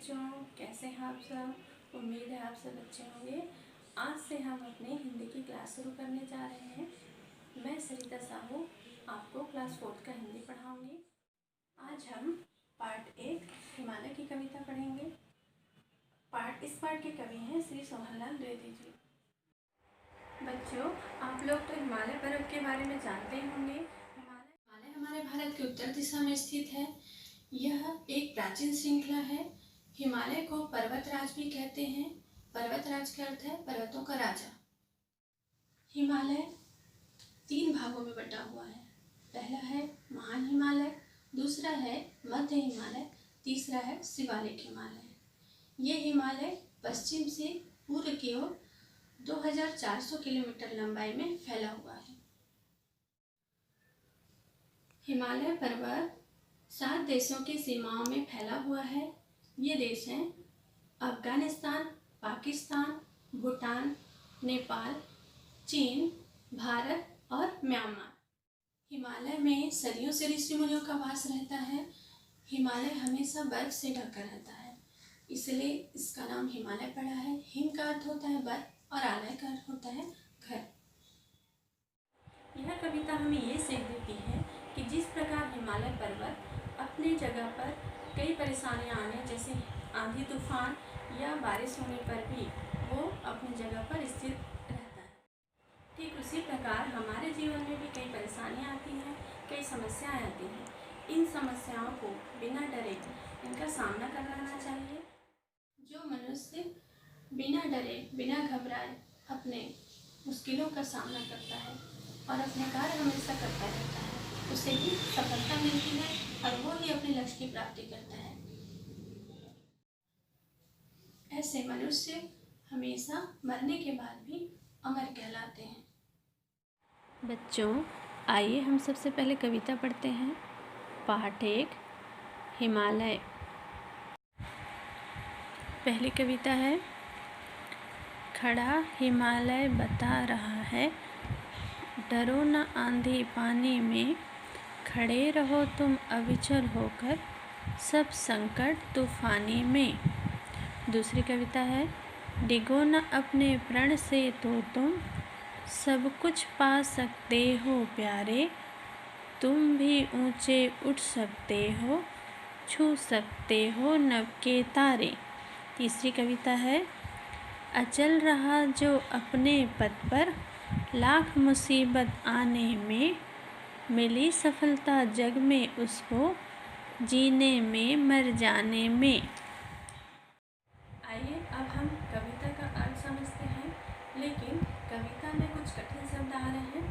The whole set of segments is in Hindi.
बच्चों, कैसे हैं आप सब। उम्मीद है आप सब अच्छे होंगे। आज से हम अपनी हिंदी की क्लास शुरू करने जा रहे हैं। मैं सरिता साहू आपको क्लास 4 का हिंदी पढ़ाऊंगी। आज हम पार्ट 1 हिमालय की कविता पढ़ेंगे। इस पार्ट के कवि हैं श्री सोहनलाल द्विवेदी जी। बच्चों, आप लोग तो हिमालय पर्वत के बारे में जानते ही होंगे। हिमालय हमारे भारत के उत्तर दिशा में स्थित है। यह एक प्राचीन श्रृंखला है। हिमालय को पर्वतराज भी कहते हैं। पर्वतराज का अर्थ है पर्वतों का राजा। हिमालय 3 भागों में बटा हुआ है। पहला है महान हिमालय, दूसरा है मध्य हिमालय, तीसरा है शिवालिक हिमालय। ये हिमालय पश्चिम से पूर्व की ओर 2400 किलोमीटर लंबाई में फैला हुआ है। हिमालय पर्वत 7 देशों की सीमाओं में फैला हुआ है। ये देश हैं अफगानिस्तान, पाकिस्तान, भूटान, नेपाल, चीन, भारत और म्यांमार। हिमालय में सदियों से ऋषि मुनियों का वास रहता है। हिमालय हमेशा बर्फ से ढका रहता है, इसलिए इसका नाम हिमालय पड़ा है। हिम का अर्थ होता है बर्फ और आलय का अर्थ होता है घर। यह कविता हमें ये सीख देती है कि जिस प्रकार हिमालय पर्वत अपनी जगह पर कई परेशानियां आने जैसे आंधी तूफान या बारिश होने पर भी वो अपनी जगह पर स्थित रहता है, ठीक उसी प्रकार हमारे जीवन में भी कई परेशानियां आती हैं, कई समस्याएं आती हैं। इन समस्याओं को बिना डरे इनका सामना करना चाहिए। जो मनुष्य बिना डरे बिना घबराए अपने मुश्किलों का सामना करता है और अपने कार्य हमेशा करता रहता है, उसे ही सफलता मिलती है और वो ही अपने लक्ष्य की प्राप्ति करता है। ऐसे मनुष्य हमेशा मरने के बाद भी अमर कहलाते हैं। बच्चों, आइए हम सबसे पहले कविता पढ़ते हैं। पाठ 1 हिमालय। पहली कविता है। खड़ा हिमालय बता रहा है, डरो न आंधी पानी में, खड़े रहो तुम अविचल होकर, सब संकट तूफानी में। दूसरी कविता है। डिगो न अपने प्रण से तो तुम, सब कुछ पा सकते हो प्यारे, तुम भी ऊंचे उठ सकते हो, छू सकते हो नभ के तारे। तीसरी कविता है। अचल रहा जो अपने पथ पर, लाख मुसीबत आने में, मिली सफलता जग में उसको, जीने में मर जाने में। आइए अब हम कविता का अर्थ समझते हैं, लेकिन कविता में कुछ कठिन शब्द आ रहे हैं,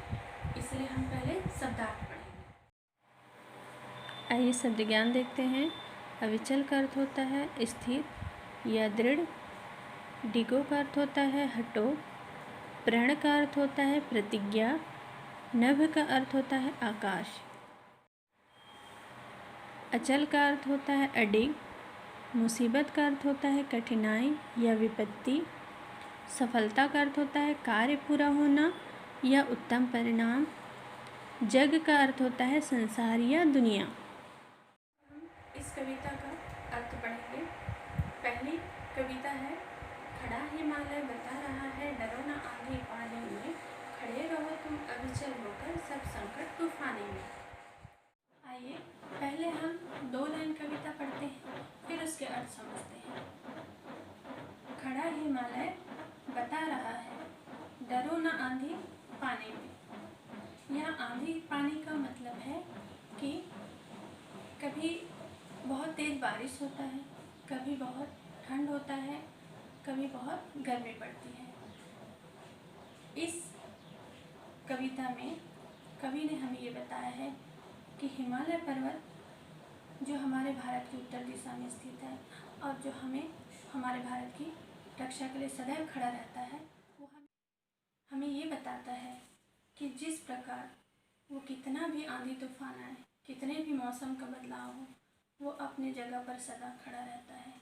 इसलिए हम पहले शब्दार्थ पढ़ेंगे। आइए शब्द ज्ञान देखते हैं। अविचल का अर्थ होता है स्थिर या दृढ़। डिगो का अर्थ होता है हटो। प्रण का अर्थ होता है प्रतिज्ञा। नभ का अर्थ होता है आकाश। अचल का अर्थ होता है अडिग। मुसीबत का अर्थ होता है कठिनाई या विपत्ति। सफलता का अर्थ होता है कार्य पूरा होना या उत्तम परिणाम। जग का अर्थ होता है संसार या दुनिया। इस कविता का अर्थ पढ़ेंगे। पहली कविता है। खड़ा हिमालय बता रहा है, डरो न आंधी पानी में, खड़े रहो तुम अविचल होकर, सब संकट तूफानी में। आइए पहले हम 2 लाइन कविता पढ़ते हैं, फिर उसके अर्थ समझते हैं। खड़ा हिमालय बता रहा है, डरो न आंधी पानी में। यह आंधी पानी का मतलब है कि कभी बहुत तेज़ बारिश होता है, कभी बहुत ठंड होता है, कभी बहुत गर्मी पड़ती है। इस कविता में कवि ने हमें ये बताया है कि हिमालय पर्वत जो हमारे भारत की उत्तर दिशा में स्थित है और जो हमारे भारत की रक्षा के लिए सदैव खड़ा रहता है, वो हमें ये बताता है कि जिस प्रकार वो कितना भी आंधी तूफान आए, कितने भी मौसम का बदलाव हो, वो अपनी जगह पर सदा खड़ा रहता है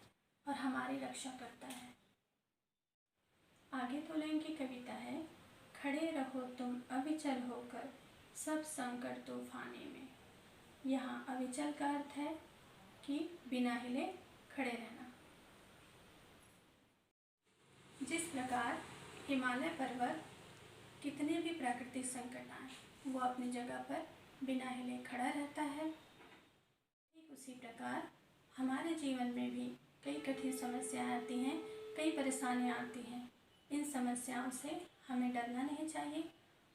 और हमारी रक्षा करता है। आगे 2 लाइन की कविता है। खड़े रहो तुम अविचल होकर, सब संकट तूफानी में। यहाँ अविचल का अर्थ है कि बिना हिले खड़े रहना। जिस प्रकार हिमालय पर्वत कितने भी प्राकृतिक संकट आए वो अपनी जगह पर बिना हिले खड़ा रहता है, ठीक उसी प्रकार हमारे जीवन में भी कई कठिन समस्याएं आती हैं, कई परेशानियां आती हैं। इन समस्याओं से हमें डरना नहीं चाहिए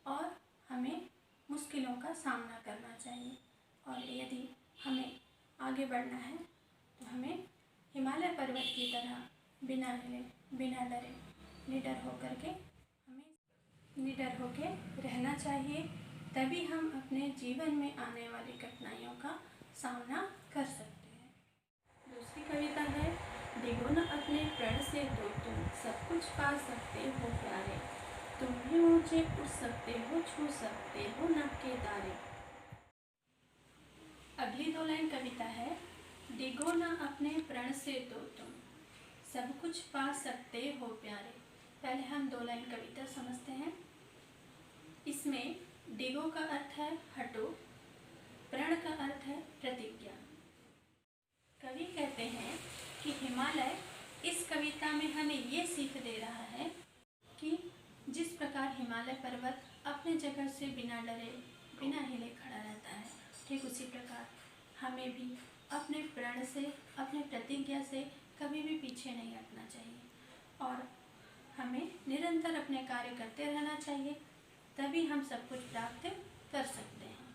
और हमें मुश्किलों का सामना करना चाहिए। और यदि हमें आगे बढ़ना है तो हमें हिमालय पर्वत की तरह बिना हिले बिना डरे निडर होकर रहना चाहिए। तभी हम अपने जीवन में आने वाली कठिनाइयों का सामना कर सकते हैं। दूसरी कविता है, डिगो न अपने प्रण से तो तुम सब कुछ पा सकते हो प्यारे, तुम भी ऊंचे उठ सकते हो, छू सकते हो नभ के तारे। अगली 2 लाइन कविता है, डिगो न अपने प्रण से तो तुम सब कुछ पा सकते हो प्यारे। पहले हम 2 लाइन कविता समझते हैं। इसमें डिगो का अर्थ है हटो, प्रण का अर्थ है प्रतिज्ञा। कवि कहते हैं कि हिमालय इस कविता में हमें ये सीख दे रहा है कि जिस प्रकार हिमालय पर्वत अपने जगह से बिना डरे बिना हिले खड़ा रहता है, ठीक उसी प्रकार हमें भी अपने प्रण से, अपने प्रतिज्ञा से कभी भी पीछे नहीं हटना चाहिए और हमें निरंतर अपने कार्य करते रहना चाहिए, तभी हम सब कुछ प्राप्त कर सकते हैं।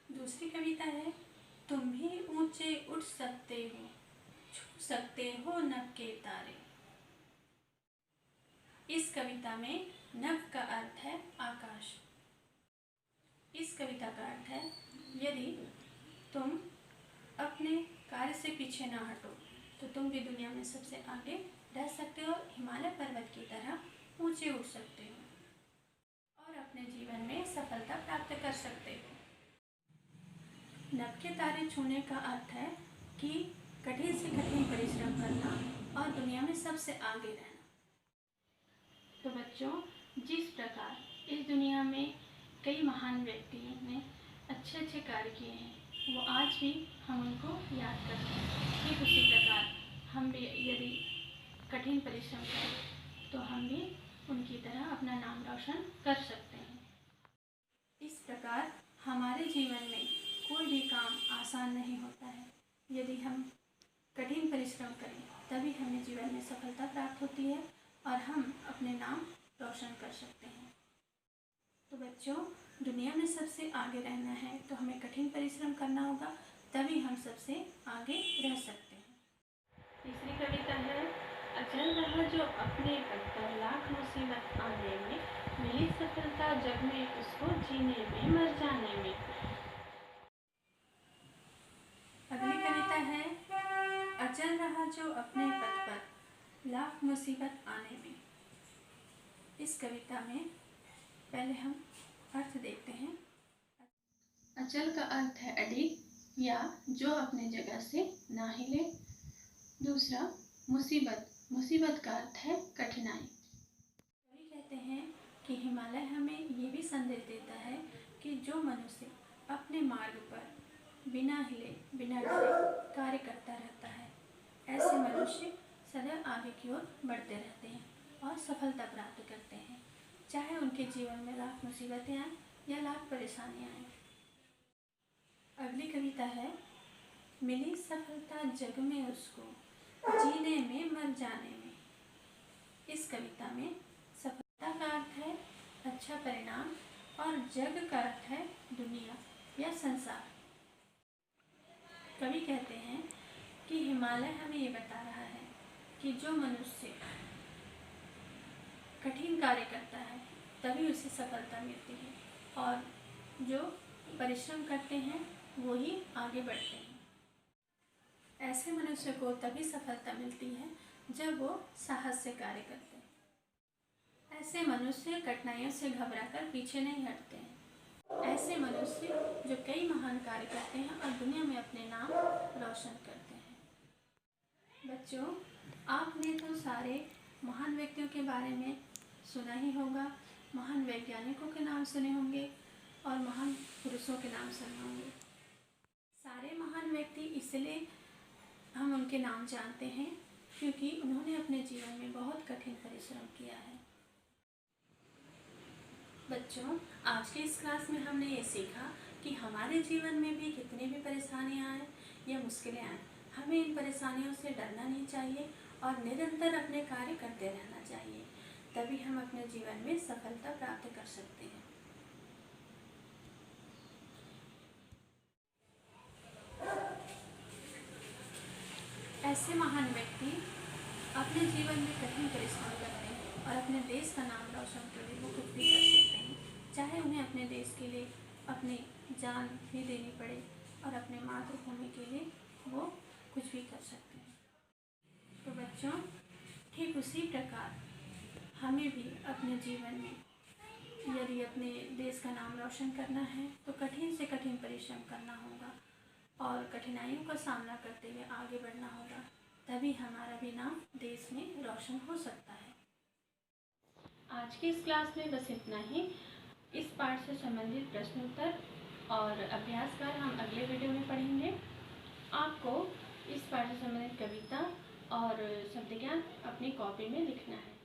दूसरी कविता है, तुम भी ऊंचे उठ सकते हो, छू सकते हो नभ के तारे। इस कविता में नभ का अर्थ है आकाश। इस कविता का अर्थ है, यदि तुम अपने कार्य से पीछे ना हटो तो तुम भी दुनिया में सबसे आगे रह सकते हो, हिमालय पर्वत की तरह ऊंचे उठ सकते हो और अपने जीवन में सफलता प्राप्त कर सकते हो। नभ के तारे छूने का अर्थ है कि कठिन से कठिन परिश्रम करना और दुनिया में सबसे आगे रहना। तो बच्चों, जिस प्रकार इस दुनिया में कई महान व्यक्तियों ने अच्छे अच्छे कार्य किए हैं, वो आज भी हम उनको याद करते हैं। ठीक उसी प्रकार हम भी यदि कठिन परिश्रम करें तो हम भी उनकी तरह अपना नाम रोशन कर सकते हैं। इस प्रकार हमारे जीवन में कोई भी काम आसान नहीं होता है। यदि हम कठिन परिश्रम करें तभी हमें जीवन में सफलता प्राप्त होती है और हम अपने नाम रोशन कर सकते हैं। तो बच्चों, दुनिया में सबसे आगे रहना है तो हमें कठिन परिश्रम करना होगा, तभी हम सबसे आगे रह सकते हैं। तीसरी कविता है, अचल रहा जो अपने पद पर लाख मुसीबत आने में, मिली सफलता जग में उसको जीने में मर जाने में। अगली कविता है, अचल रहा जो अपने पद पर लाख मुसीबत आने में। इस कविता में पहले हम अर्थ देखते हैं। अचल का अर्थ है अडिग या जो अपने जगह से ना हिले। दूसरा मुसीबत का अर्थ है कठिनाई। कवि कहते हैं कि हिमालय हमें ये भी संदेश देता है कि जो मनुष्य अपने मार्ग पर बिना हिले बिना डरे कार्य करता रहता है, ऐसे मनुष्य सदैव आगे की ओर बढ़ते रहते हैं और सफलता प्राप्त करते हैं, चाहे उनके जीवन में लाख मुसीबतें आएं या लाख परेशानियां आएं। अगली कविता है, मिली सफलता जग में उसको, जीने में मर जाने में। इस कविता में सफलता का अर्थ है अच्छा परिणाम और जग का अर्थ है दुनिया या संसार। कवि कहते हैं कि हिमालय हमें ये बता रहा है कि जो मनुष्य कठिन कार्य करता है तभी उसे सफलता मिलती है और जो परिश्रम करते हैं वो ही आगे बढ़ते हैं। ऐसे मनुष्य को तभी सफलता मिलती है जब वो साहस से कार्य करते हैं। ऐसे मनुष्य कठिनाइयों से घबराकर पीछे नहीं हटते हैं। ऐसे मनुष्य जो कई महान कार्य करते हैं और दुनिया में अपने नाम रोशन करते हैं। बच्चों, आपने तो सारे महान व्यक्तियों के बारे में सुना ही होगा, महान वैज्ञानिकों के नाम सुने होंगे और महान पुरुषों के नाम सुने होंगे। सारे महान व्यक्ति इसलिए हम उनके नाम जानते हैं क्योंकि उन्होंने अपने जीवन में बहुत कठिन परिश्रम किया है। बच्चों, आज के इस क्लास में हमने ये सीखा कि हमारे जीवन में भी कितनी भी परेशानियां आएँ या मुश्किलें आएँ, हमें इन परेशानियों से डरना नहीं चाहिए और निरंतर अपने कार्य करते रहना चाहिए, तभी हम अपने जीवन में सफलता प्राप्त कर सकते हैं। ऐसे महान व्यक्ति अपने जीवन में कठिन परिश्रम करते हैं और अपने देश का नाम रोशन के लिए वो कुछ भी कर सकते हैं, चाहे उन्हें अपने देश के लिए अपनी जान भी देनी पड़े और अपने मातृभूमि के लिए वो कुछ भी कर सकते हैं। तो बच्चों, ठीक उसी प्रकार हमें भी अपने जीवन में यदि अपने देश का नाम रोशन करना है तो कठिन से कठिन परिश्रम करना होगा और कठिनाइयों का सामना करते हुए आगे बढ़ना होगा, तभी हमारा भी नाम देश में रोशन हो सकता है। आज की इस क्लास में बस इतना ही। इस पाठ से संबंधित प्रश्न उत्तर और अभ्यास कार्य हम अगले वीडियो में पढ़ेंगे। आपको इस पाठ से संबंधित कविता और शब्द ज्ञान अपनी कॉपी में लिखना है।